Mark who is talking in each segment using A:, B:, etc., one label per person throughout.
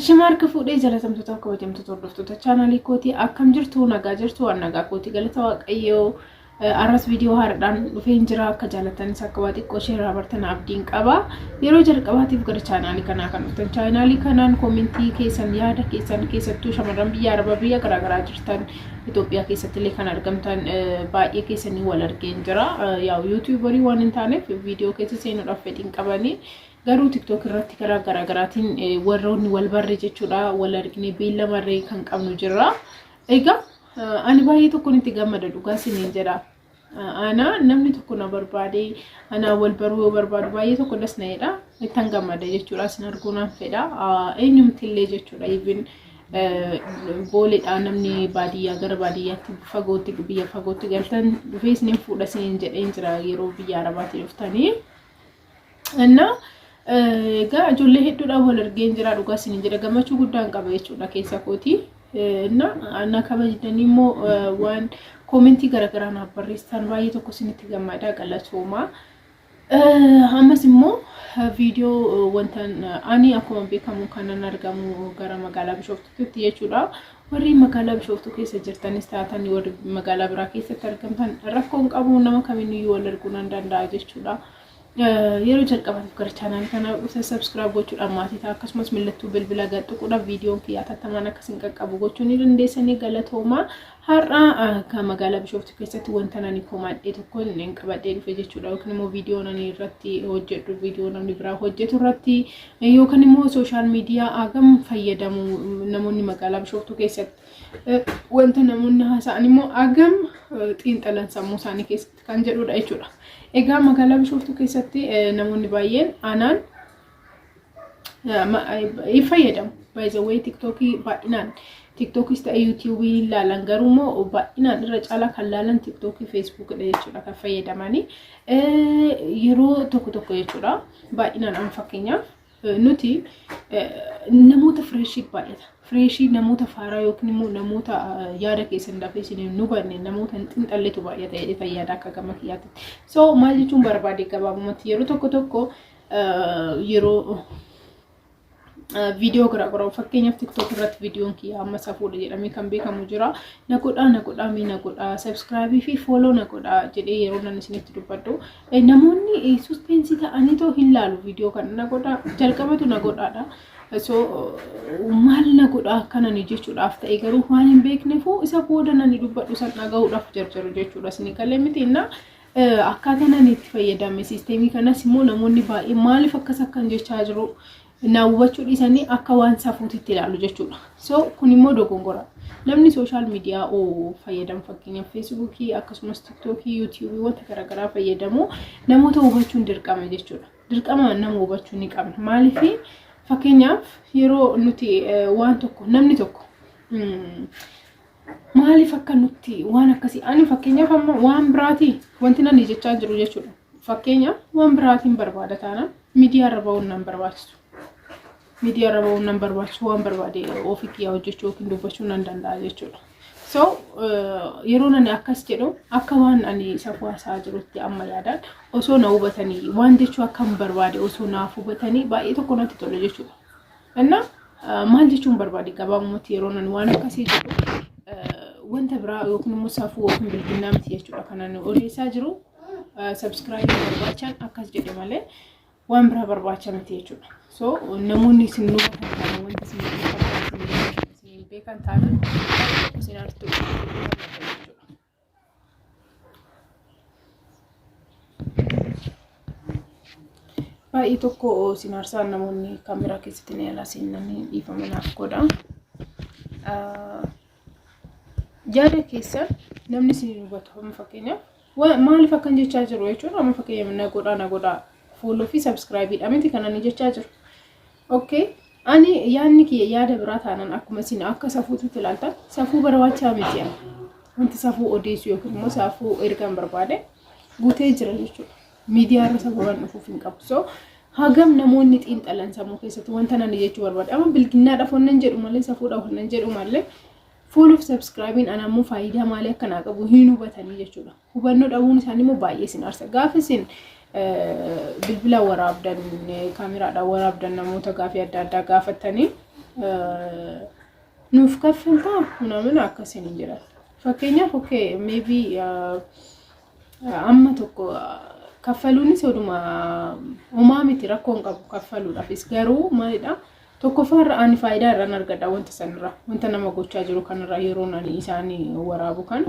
A: Shimarka fuudhee jalatamtoota akka hojjamtoota hordoftoota chaanaalii kootii akkam jirtu nagaa jirtu waan nagaa kootii galata waaqayyoo arras viidiyoo haaraadhaan dhufeen jira akka jaalatanis akka waa xiqqoo ishee raabartan abdiin qaba yeroo jalqabaatiif gara chaanaalii kanaa kan dhuftan chaanaalii kanaan koomentii keessan yaada keessan keessattuu shamarran biyya arabaa biyya garaagaraa jirtan Itoophiyaa keessatti illee kan argamtan baay'ee keessanii wal argeen jira yaa yuutuubarii waan hin taaneef viidiyoo keessa seenuudhaaf fedhiin qabanii garuu TikTok irratti garaagaraatiin warroonni wal barre jechuudha wal argine beellamarree kan qabnu jira egaa ani baay'ee tokko itti gammada dhugaa siniin jedha ana namni tokko na barbaade ana wal baruu barbaadu baay'ee tokko dasna'edha ittan gammada jechuudha sin arguunaan fedha eenyumti illee jechuudha even booledha namni baadiyyaa gara baadiyyaatti fagootti biyya fagootti galtan dhufee siniin fuudha siniin jedheen jira yeroo biyya arabaatti dhuftanii እና ጋ ጆሌ ሄዱዳ ወለርጌን ጅራ ዱጋ ሲን ጅራ ገመቹ ጉዳን ቀበ የቹዳ ኬሳ ኮቲ እና አና ከበጅደኒሞ ዋን ኮሜንቲ ገረገራና በሪስታን ባይ ተኮ ሲንት ገማዳ ቀላቾማ አመስሞ ቪዲዮ ወንተን አኒ አኮም ቤከሙ ካናን አርጋሙ ገራ መጋላ ቢሾፍቱ የቹዳ ወሪ መጋላ ቢሾፍቱ ኬሰ ጅርተንስ ታታኒ ወር መጋላ ብራ ኬሰ ተርገምታን ረኮን ቀቡ ነማ ከሚኑ ይወለርጉና እንዳንዳ አጀቹዳ yeroo jalqabaatiif gara chaanaalii kana dhuftan subscribe gochuudhaan maatii ta'a akkasumas millattuu bilbila gadhuudhaan viidiyoon kiyyaa tattamaan akkasiin qaqqabu gochuu ni dandeessanii galatooma har'a kan magaalaa Bishooftuu keessatti wanta nani komaadhee tokko hin qabadhee dhufe jechuudha yookiin immoo viidiyoo nani irratti hojjedhu viidiyoo namni biraa hojjetu irratti yookiin immoo sooshaal miidiyaa agam fayyadamu namoonni magaalaa Bishooftuu keessatti wanta namoonni haasa'an immoo agam xiinxalan sammuu isaanii keessatti kan jedhudha jechuudha. Egaa magaalaa Bishooftuu keessatti namoonni baay'een aanaan fayyadamu. By the way TikTokii baay'inaan TikTokis ta'e YouTubeii ilaalan garuumoo baay'inaan irra caalaa kan ilaalan TikTokii Facebook dha jechuudha kan fayyadamanii yeroo tokko jechuudha baay'inaan amma fakkeenyaaf nuti namoota freshii baay'ata. Freshii namoota faaraa yookiin immoo namoota yaada keessan dafee isin nu banne namoota xiinxalleetu baay'ata jedhee yaada akka gama kiyyaatti. So maal jechuun barbaade gabaabumatti yeroo tokko yeroo viidiyoo garaagaraa fakkeenyaaf TikTok irratti viidiyoon kiyyaa amma safuudha jedhamee kan beekamu jira. Na godhaa subscribe fi follow na godhaa jedhee yeroo nan isinitti dubbadhu. Namoonni suspense ta'anii too hin laalu viidiyoo kana na godhaa jalqabatu na godhaadha. So maal na godhaa kanani jechuudhaaf ta'e garuu waan hin beekneefu isa booda nani dubbadhu san dhaga'uudhaaf jarjaru jechuudha isin kallee miti inna akkaataa nani itti fayyadame sisteemii kanas immoo namoonni baay'ee maaliif akkan jechaa jiru na hubachuu dhiisanii akka waan safuutitti ilaalu jechuudha. So kun immoo dogongora namni sooshaal miidiyaa fayyadamu fakkeenyaaf feesbuukii akkasumas tiktokii yuutuubii wanta garaagaraa fayyadamu namoota hubachuun dirqama jechuudha. Dirqama nama hubachuu ni qabna maaliif fakkeenyaaf yeroo nuti waan tokko namni tokko maaliif akka nuti waan akkasii ani fakkeenyaaf amma waan biraati wanti nani jechaa jiru jechuudha. Fakkeenyaaf waan biraatiin barbaada taana miidiyaa irra ba'uun nan barbaachisu. Miidiyaa irra ba'uun nan barbaachisu waan barbaade ofii kiyyaa hojjechuu yookiin dubbachuu nan danda'a jechuudha. So yeroo nani akkas jedhu akka waan ani safuu haasaa jirutti amma yaadaan osoo na hubatanii waan jechuu akkam barbaade osoo naaf hubatanii baay'ee tokko natti tole jechuudha. Inna maal jechuun barbaade gabaabumatti yeroo nani waan akkasii jedhu wanta biraa yookiin immoo safuu yookiin bilbinnaa miti jechuudha kanan odeessaa jiru subscribe barbaachan akkas jedhe malee waan biraa barbaacha miti jechuudha. So namoonni isin hubatan kana wanta isin beekan taanaan isin artu baay'ee tokko isin arsaan namoonni kaameraa keessatti ni ilaasin namni dhiifamanaaf godha. Yaada keessan namni isin hubatu amma fakkeenyaaf maaliif akkan jechaa jiru jechuudha. Amma fakkeenyaaf na godhaa follow fi subscribe dha miti kana ni jechaa jiru. Okay ani yaanni kiyya yaada biraa taanaan akkuma isin akka safuutti ilaaltan safuu barbaachisaa miti wanti safuu odeessu yookiin immoo safuu ergaan barbaade guutee jira jechuudha. Miidiyaa irra safuudhaan dhufuuf hin qabu. So hagam namoonni xiinxalan sammuu keessatti wanta nani jechuu barbaade amma bilginnaadhaaf wannan jedhu malee safuudhaaf wannan jedhu malee follow subscribe ana ammoo faayidaa maalii akkana qabu hin hubatanii jechuudha. Hubannoo dhabuun isaanii immoo baay'ee isin arsa gaafa isin bilbila waraabdan kaameraadhaan waraabdan namoota gaafii adda addaa gaafatanii nuuf kaffaltaa ምናምን akkasiin jira fakkeenyaaf okay maybe amma tokko kaffaluunis oduma uumaa miti rakkoon qabu kaffaluudhaafis garuu maalidha tokko farra ani faayidaa irraan argadha wanta sanirra wanta nama gochaa jiru kanarra yeroo nani isaanii waraabu kan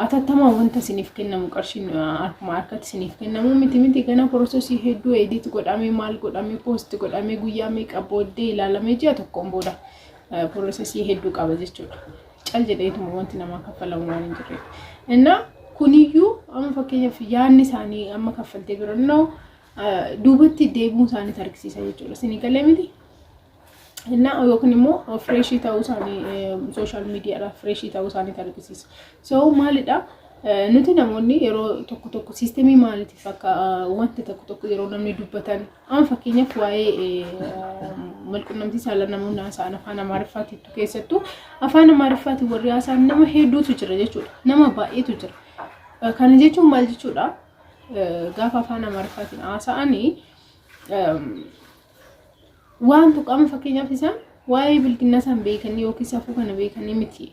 A: atattama wanta siniif kennamu qarshiin harkuma harkatti siniif kennamu miti gana prosesii hedduu edit godhamee maal godhamee post godhamee guyyaa meeqa booddee ilaalamee ji'a tokkoon booda prosesii hedduu qaba jechuudha cal jedheetuma wanti nama kaffalamu waan hin jirre inna kuniyyuu amma fakkeenyaaf yaanni isaanii amma kaffaltee birannoo duubatti deebuu isaanii tarkisiisa jechuudha sinii galee miti inna yookiin immoo fresh ta'uu isaanii social media irra fresh ta'uu isaanii tarkisiisa so maalidha nuti namoonni yeroo tokko systemii maaliitiif akka wanta tokko yeroo namni dubbatan amma fakkeenyaaf waa'ee malqunnamtii saalaan namoonni haasa'an afaan amaariffaatiitu keessattuu afaan amaariffaatii warri haasa'an nama hedduutu jira jechuudha nama baay'eetu jira kana jechuun maal jechuudha gaafa afaan amaariffaatiin haasa'anii waan tuqama fakkeenyaaf isaan waa'ee bilkinna isaan beekanii yookiin safuu kana beekanii miti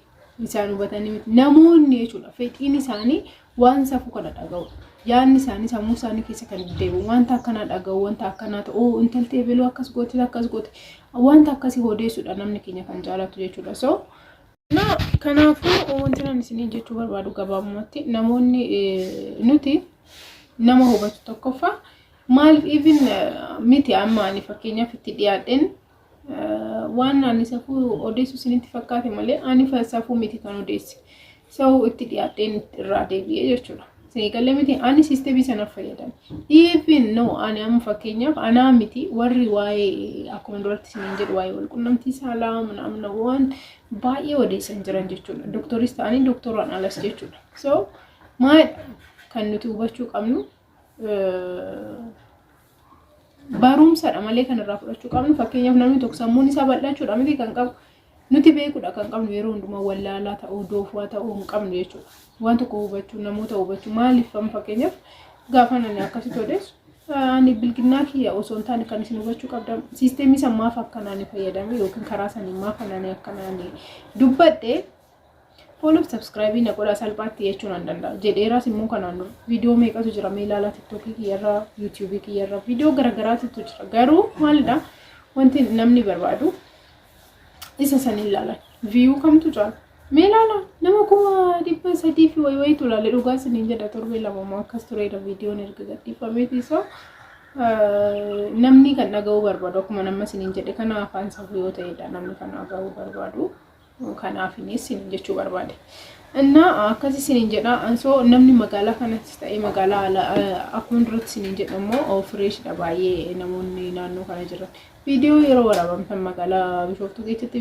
A: isaan hubatanii miti namoonni jechuudha fedhiin isaanii waan safuu kana dhaga'u yaanni isaanii sammuu isaanii keessa kan deebi'u wanta akkana dhaga'u wanta akkana ta'u intaltee beloo akkas goote wanta akkasii odeessuudha namni keenya kan jaalatu jechuudha so kanaafuu wanti nan isin jechuu barbaadu gabaabumatti namoonni nuti nama hubatu tokkoffaa maal even miti amma ani fakkeenyaaf itti dhiyaadhen waan ani safuu odeessu isinitti fakkaate malee ani safuu miti kan odeessi so itti dhiyaadhen irraa deebi'ee jechuudha seegalee miti ani sisteemii sana fayyadam even no ani amma fakkeenyaaf anaa miti warri waa'ee akkuma duratti isin jedhu waa'ee walqunnamtii saalaa namna waan baay'ee odeessan jiran jechuudha doktoris ta'anii doktoraan alas jechuudha so maal kan nuti hubachuu qabnu barumsaadha malee kan irraa fudhachuu qabnu fakkeenyaaf namni tokko sammuun isaa bal'achuudha miti kan qabu nuti beekuudha kan qabnu yeroo hundumaa wallaalaa ta'uu doofaa ta'uu hin qabnu jechuudha waan tokko hubachuu namoota hubachuu maaliif amma fakkeenyaaf gaafa nani akkasitti odeessu ani bilkinnaa kiyya osoo hin taane kan isin hubachuu qabdan sisteemii sammaaf akkanaan fayyadame yookiin karaa sanii maaf akkanaan dubbadhe follow subscribe na godha salphaatti jechuun an danda'a jedheeras immoo kanaan dura viidiyoo meeqatu jira meelaalaa TikTok kiyyarra YouTube kiyyarra viidiyoo garagaraatu jira garuu maalidha wanti namni barbaadu isa san ilaala view kamtu jira meelaala nama kuma 300 fi wayitu ilaale dhugaa siniin jedha torbee lama moo akkas tureera viidiyoon erga gadhiifameeti so namni kan dhaga'uu barbaadu akkuma nama siniin jedhe kana afaan safuu yoo ta'edha namni kan dhaga'uu barbaadu kanaafinis sin jechuu barbaade inna akkasi sin jedha anso namni magaalaa kanatti ta'ee magaalaa akkuma duratti sin jedhamoo fresh dha baay'ee namoonni naannoo kana jiran viidiyoo yeroo waraabamtan magaalaa Bishoftuu keessatti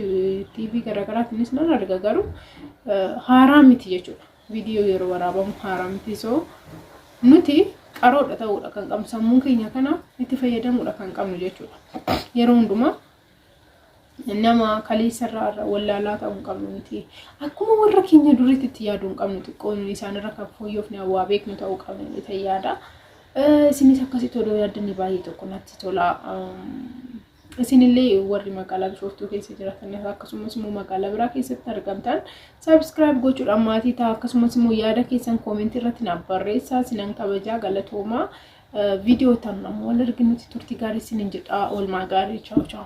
A: TV garagaraatiinis nan arga garuu haaraa miti jechuudha viidiyoo yeroo waraabamu haaraa miti so nuti qaroodha ta'uudha kan qabnu sammuu keenya kana itti fayyadamuudha kan qabnu jechuudha yeroo hundumaa nama kaleessarraa wallaalaa ta'uu qabnu miti akkuma warra keenya duriitti itti yaaduu qabnu xiqqoon isaanirra kan fooyyofne waa beeknu ta'uu qabnu itti yaada isinis akkasitti odoo yaaddanii baay'ee tokko natti tola isinillee warri magaalaa Bishoftuu keessa jiraatan akkasumas immoo magaalaa biraa keessatti argamtan subscribe gochuudhaan maatii ta'a akkasumas immoo yaada keessan comment irratti naaf barreessaa sinan kabajaa galatoomaa viidiyoo tan namoo wal arginutti turtii gaarii sinin jedha oolmaa gaarii ciao ciao